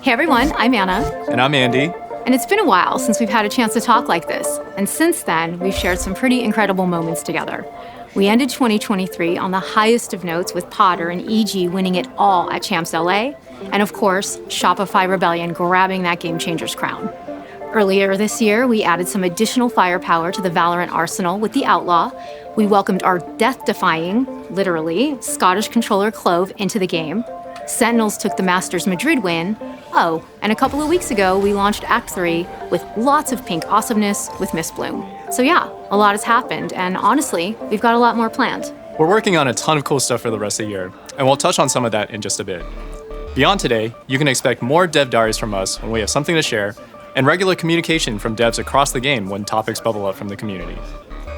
Hey everyone, I'm Anna. And I'm Andy. And it's been a while since we've had a chance to talk like this. And since then, we've shared some pretty incredible moments together. We ended 2023 on the highest of notes with Potter and EG winning it all at Champs LA. And of course, Shopify Rebellion grabbing that game changer's crown. Earlier this year, we added some additional firepower to the Valorant arsenal with the Outlaw. We welcomed our death-defying, literally, Scottish controller Clove into the game. Sentinels took the Masters Madrid win. Oh, and a couple of weeks ago, we launched Act 3 with lots of pink awesomeness with Miss Bloom. So yeah, a lot has happened, and honestly, we've got a lot more planned. We're working on a ton of cool stuff for the rest of the year, and we'll touch on some of that in just a bit. Beyond today, you can expect more dev diaries from us when we have something to share, and regular communication from devs across the game when topics bubble up from the community.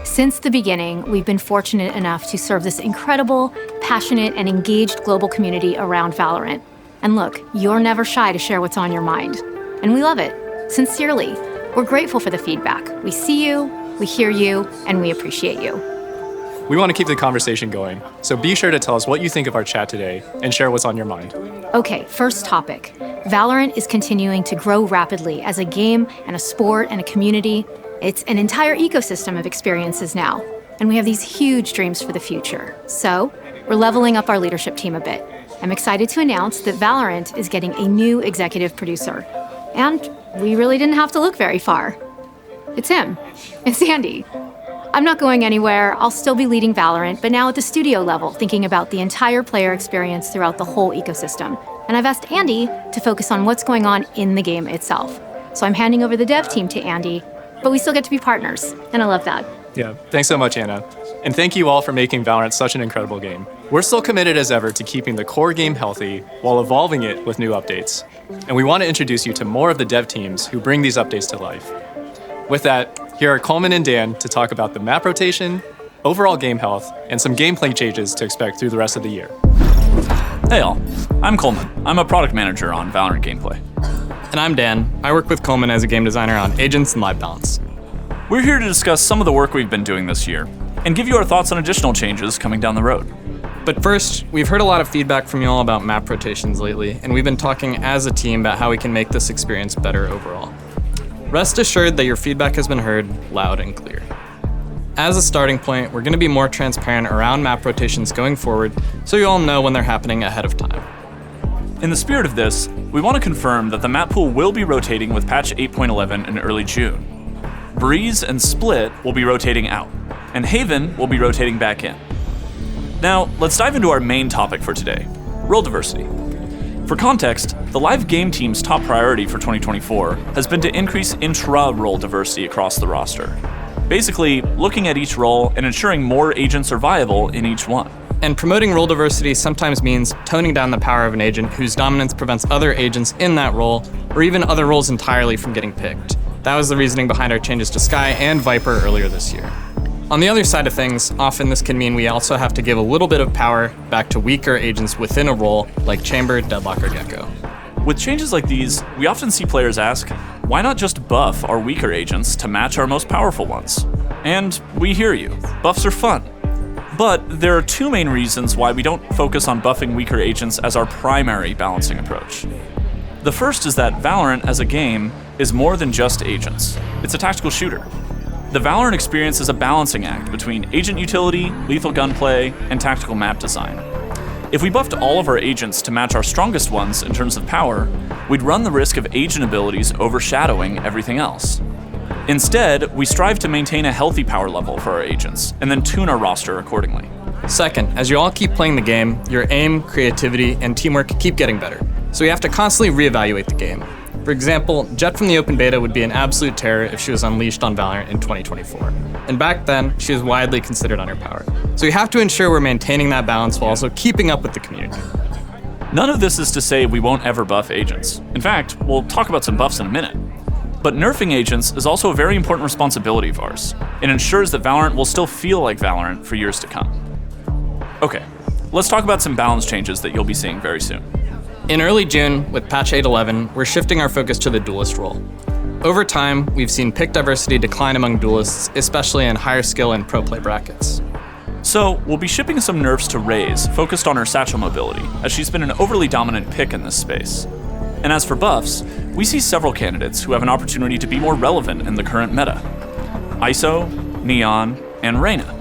Since the beginning, we've been fortunate enough to serve this incredible, passionate, and engaged global community around Valorant. And look, you're never shy to share what's on your mind. And we love it. Sincerely. We're grateful for the feedback. We see you, we hear you, and we appreciate you. We want to keep the conversation going, so be sure to tell us what you think of our chat today and share what's on your mind. Okay, first topic. Valorant is continuing to grow rapidly as a game and a sport and a community. It's an entire ecosystem of experiences now, and we have these huge dreams for the future. So, we're leveling up our leadership team a bit. I'm excited to announce that Valorant is getting a new executive producer. And we really didn't have to look very far. It's him. It's Andy. I'm not going anywhere. I'll still be leading Valorant, but now at the studio level, thinking about the entire player experience throughout the whole ecosystem. And I've asked Andy to focus on what's going on in the game itself. So I'm handing over the dev team to Andy, but we still get to be partners, and I love that. Yeah, thanks so much, Anna. And thank you all for making Valorant such an incredible game. We're still committed as ever to keeping the core game healthy while evolving it with new updates. And we want to introduce you to more of the dev teams who bring these updates to life. With that, here are Coleman and Dan to talk about the map rotation, overall game health, and some gameplay changes to expect through the rest of the year. Hey all, I'm Coleman. I'm a product manager on Valorant gameplay. And I'm Dan. I work with Coleman as a game designer on agents and live balance. We're here to discuss some of the work we've been doing this year and give you our thoughts on additional changes coming down the road. But first, we've heard a lot of feedback from you all about map rotations lately, and we've been talking as a team about how we can make this experience better overall. Rest assured that your feedback has been heard loud and clear. As a starting point, we're going to be more transparent around map rotations going forward, so you all know when they're happening ahead of time. In the spirit of this, we want to confirm that the map pool will be rotating with patch 8.11 in early June. Breeze and Split will be rotating out, and Haven will be rotating back in. Now, let's dive into our main topic for today, role diversity. For context, the live game team's top priority for 2024 has been to increase intra-role diversity across the roster. Basically, looking at each role and ensuring more agents are viable in each one. And promoting role diversity sometimes means toning down the power of an agent whose dominance prevents other agents in that role, or even other roles entirely from getting picked. That was the reasoning behind our changes to Skye and Viper earlier this year. On the other side of things, often this can mean we also have to give a little bit of power back to weaker agents within a role, like Chamber, Deadlock, or Gecko. With changes like these, we often see players ask, why not just buff our weaker agents to match our most powerful ones? And we hear you. Buffs are fun. But there are two main reasons why we don't focus on buffing weaker agents as our primary balancing approach. The first is that Valorant as a game is more than just agents. It's a tactical shooter. The Valorant experience is a balancing act between agent utility, lethal gunplay, and tactical map design. If we buffed all of our agents to match our strongest ones in terms of power, we'd run the risk of agent abilities overshadowing everything else. Instead, we strive to maintain a healthy power level for our agents, and then tune our roster accordingly. Second, as you all keep playing the game, your aim, creativity, and teamwork keep getting better. So you have to constantly reevaluate the game. For example, Jet from the open beta would be an absolute terror if she was unleashed on Valorant in 2024. And back then, she was widely considered underpowered. So you have to ensure we're maintaining that balance while also keeping up with the community. None of this is to say we won't ever buff agents. In fact, we'll talk about some buffs in a minute. But nerfing agents is also a very important responsibility of ours. It ensures that Valorant will still feel like Valorant for years to come. Okay, let's talk about some balance changes that you'll be seeing very soon. In early June, with patch 8.11, we're shifting our focus to the duelist role. Over time, we've seen pick diversity decline among duelists, especially in higher skill and pro play brackets. So, we'll be shipping some nerfs to Raze, focused on her satchel mobility, as she's been an overly dominant pick in this space. And as for buffs, we see several candidates who have an opportunity to be more relevant in the current meta. ISO, Neon, and Reyna.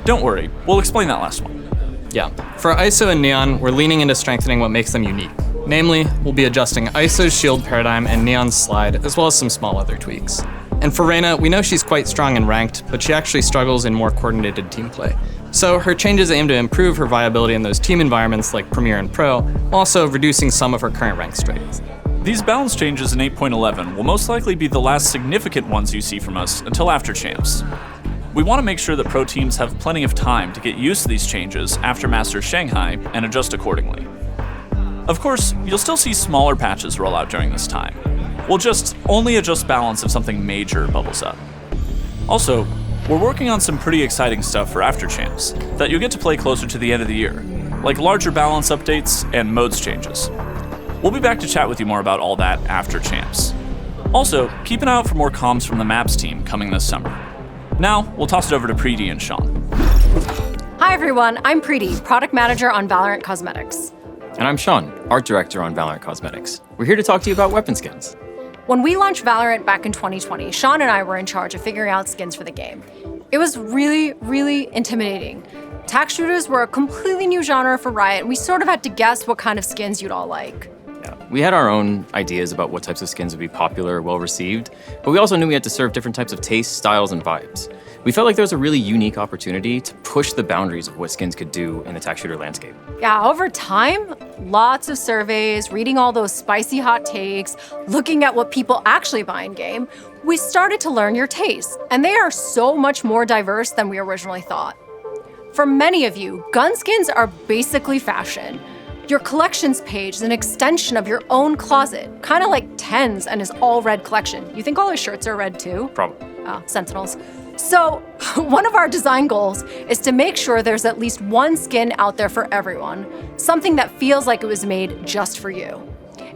Don't worry, we'll explain that last one. Yeah, for ISO and Neon, we're leaning into strengthening what makes them unique. Namely, we'll be adjusting ISO's shield paradigm and Neon's slide, as well as some small other tweaks. And for Reyna, we know she's quite strong in ranked, but she actually struggles in more coordinated team play. So her changes aim to improve her viability in those team environments like Premier and Pro, while also reducing some of her current rank strengths. These balance changes in 8.11 will most likely be the last significant ones you see from us until after champs. We want to make sure that pro teams have plenty of time to get used to these changes after Masters Shanghai and adjust accordingly. Of course, you'll still see smaller patches roll out during this time. We'll just only adjust balance if something major bubbles up. Also, we're working on some pretty exciting stuff for after champs that you'll get to play closer to the end of the year, like larger balance updates and modes changes. We'll be back to chat with you more about all that after champs. Also, keep an eye out for more comms from the Maps team coming this summer. Now, we'll toss it over to Preeti and Sean. Hi everyone, I'm Preeti, Product Manager on VALORANT Cosmetics. And I'm Sean, Art Director on VALORANT Cosmetics. We're here to talk to you about weapon skins. When we launched VALORANT back in 2020, Sean and I were in charge of figuring out skins for the game. It was really intimidating. Tac shooters were a completely new genre for Riot, and we sort of had to guess what kind of skins you'd all like. Yeah, we had our own ideas about what types of skins would be popular or well-received, but we also knew we had to serve different types of tastes, styles, and vibes. We felt like there was a really unique opportunity to push the boundaries of what skins could do in the tac shooter landscape. Yeah, over time, lots of surveys, reading all those spicy hot takes, looking at what people actually buy in game, we started to learn your tastes, and they are so much more diverse than we originally thought. For many of you, gun skins are basically fashion. Your collections page is an extension of your own closet, kind of like Ten's and his all red collection. You think all his shirts are red too? Probably. Sentinels. So, one of our design goals is to make sure there's at least one skin out there for everyone, something that feels like it was made just for you.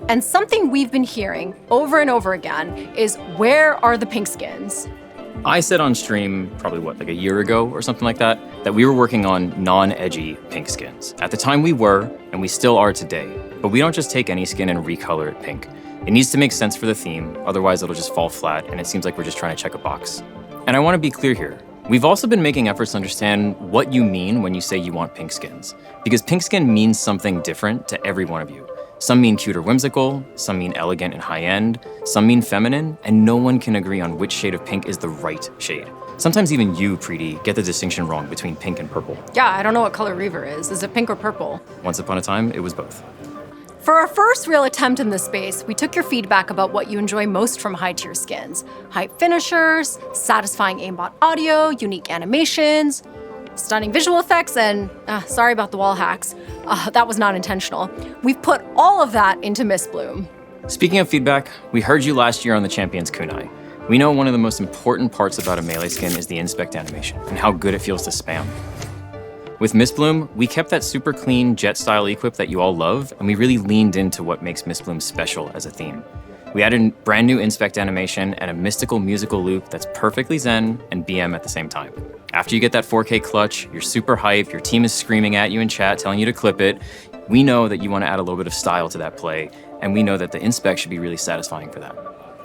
And something we've been hearing over and over again is, where are the pink skins? I said on stream, probably like a year ago or something like that we were working on non-edgy pink skins. At the time we were, and we still are today, but we don't just take any skin and recolor it pink. It needs to make sense for the theme, otherwise it'll just fall flat and it seems like we're just trying to check a box. And I want to be clear here. We've also been making efforts to understand what you mean when you say you want pink skins, because pink skin means something different to every one of you. Some mean cute or whimsical, some mean elegant and high-end, some mean feminine, and no one can agree on which shade of pink is the right shade. Sometimes even you, Preeti, get the distinction wrong between pink and purple. Yeah, I don't know what color Reaver is. Is it pink or purple? Once upon a time, it was both. For our first real attempt in this space, we took your feedback about what you enjoy most from high-tier skins. Hype finishers, satisfying aimbot audio, unique animations, stunning visual effects, and sorry about the wall hacks. That was not intentional. We've put all of that into Miss Bloom. Speaking of feedback, we heard you last year on the Champions Kunai. We know one of the most important parts about a melee skin is the inspect animation and how good it feels to spam. With Miss Bloom, we kept that super clean jet-style equip that you all love, and we really leaned into what makes Miss Bloom special as a theme. We added brand new inspect animation and a mystical musical loop that's perfectly zen and BM at the same time. After you get that 4K clutch, you're super hyped, your team is screaming at you in chat, telling you to clip it. We know that you want to add a little bit of style to that play, and we know that the inspect should be really satisfying for that.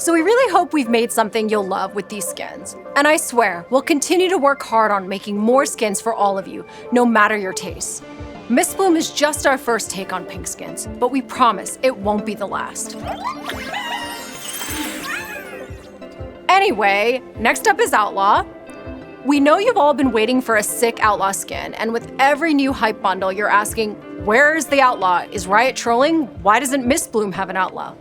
So we really hope we've made something you'll love with these skins. And I swear, we'll continue to work hard on making more skins for all of you, no matter your tastes. Miss Bloom is just our first take on pink skins, but we promise it won't be the last. Anyway, next up is Outlaw. We know you've all been waiting for a sick Outlaw skin, and with every new hype bundle, you're asking, where is the Outlaw? Is Riot trolling? Why doesn't Miss Bloom have an Outlaw?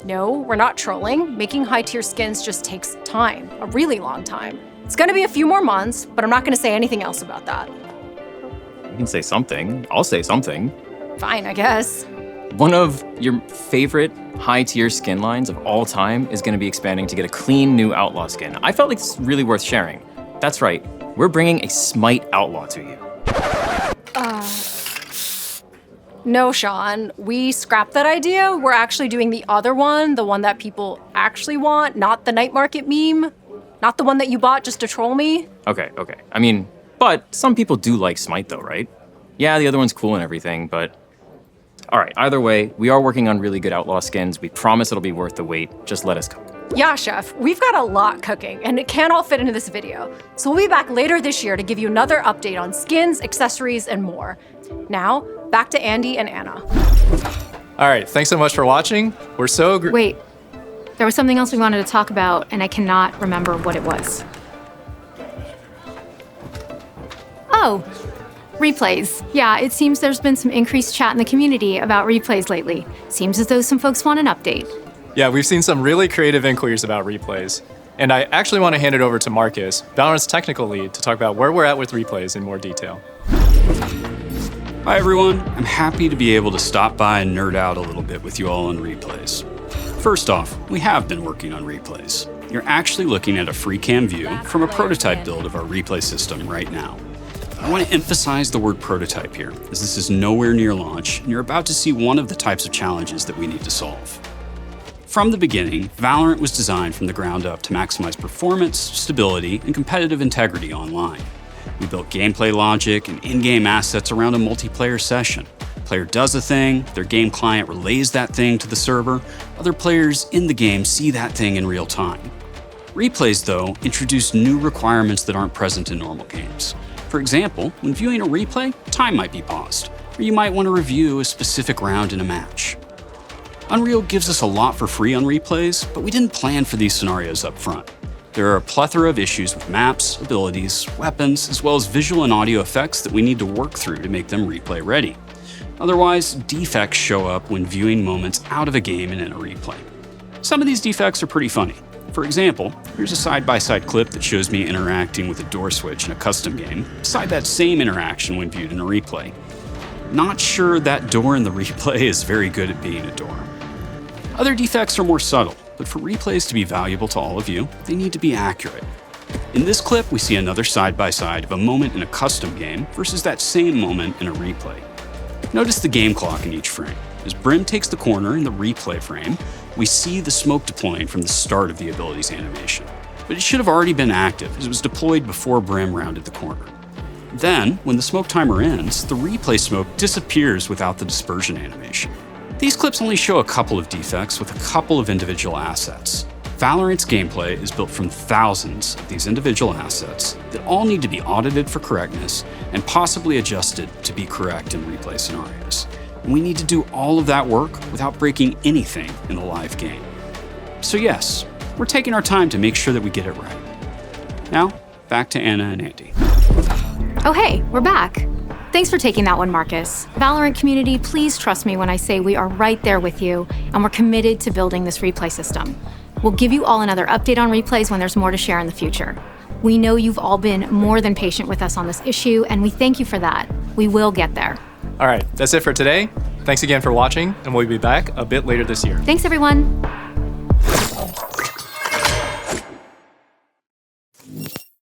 No, we're not trolling. Making high-tier skins just takes time, a really long time. It's gonna be a few more months, but I'm not gonna say anything else about that. You can say something. I'll say something. Fine, I guess. One of your favorite high-tier skin lines of all time is going to be expanding to get a clean new Outlaw skin. I felt like it's really worth sharing. That's right, we're bringing a Smite Outlaw to you. No, Sean, we scrapped that idea. We're actually doing the other one, the one that people actually want, not the night market meme, not the one that you bought just to troll me. Okay. I mean, but some people do like Smite though, right? Yeah, the other one's cool and everything, but All right, either way, we are working on really good outlaw skins. We promise it'll be worth the wait. Just let us go. Yeah, Chef, we've got a lot cooking, and it can't all fit into this video. So we'll be back later this year to give you another update on skins, accessories, and more. Now, back to Andy and Anna. All right, thanks so much for watching. We're so Wait, there was something else we wanted to talk about, and I cannot remember what it was. Oh, replays. Yeah, it seems there's been some increased chat in the community about replays lately. Seems as though some folks want an update. Yeah, we've seen some really creative inquiries about replays. And I actually want to hand it over to Marcus, Valorant's technical lead, to talk about where we're at with replays in more detail. Hi everyone, I'm happy to be able to stop by and nerd out a little bit with you all on replays. First off, we have been working on replays. You're actually looking at a free cam view from a prototype build of our replay system right now. I want to emphasize the word prototype here, as this is nowhere near launch, and you're about to see one of the types of challenges that we need to solve. From the beginning, Valorant was designed from the ground up to maximize performance, stability, and competitive integrity online. We built gameplay logic and in-game assets around a multiplayer session. Player does a thing, their game client relays that thing to the server, other players in the game see that thing in real time. Replays, though, introduce new requirements that aren't present in normal games. For example, when viewing a replay, time might be paused, or you might want to review a specific round in a match. Unreal gives us a lot for free on replays, but we didn't plan for these scenarios up front. There are a plethora of issues with maps, abilities, weapons, as well as visual and audio effects that we need to work through to make them replay ready. Otherwise, defects show up when viewing moments out of a game and in a replay. Some of these defects are pretty funny. For example, here's a side-by-side clip that shows me interacting with a door switch in a custom game, beside that same interaction when viewed in a replay. Not sure that door in the replay is very good at being a door. Other defects are more subtle, but for replays to be valuable to all of you, they need to be accurate. In this clip, we see another side-by-side of a moment in a custom game versus that same moment in a replay. Notice the game clock in each frame. As Brim takes the corner in the replay frame, we see the smoke deploying from the start of the ability's animation. But it should have already been active, as it was deployed before Brim rounded the corner. Then, when the smoke timer ends, the replay smoke disappears without the dispersion animation. These clips only show a couple of defects with a couple of individual assets. Valorant's gameplay is built from thousands of these individual assets that all need to be audited for correctness and possibly adjusted to be correct in replay scenarios. And we need to do all of that work without breaking anything in the live game. So yes, we're taking our time to make sure that we get it right. Now, back to Anna and Andy. Oh hey, we're back. Thanks for taking that one, Marcus. Valorant community, please trust me when I say we are right there with you, and we're committed to building this replay system. We'll give you all another update on replays when there's more to share in the future. We know you've all been more than patient with us on this issue, and we thank you for that. We will get there. All right, that's it for today. Thanks again for watching, and we'll be back a bit later this year. Thanks, everyone.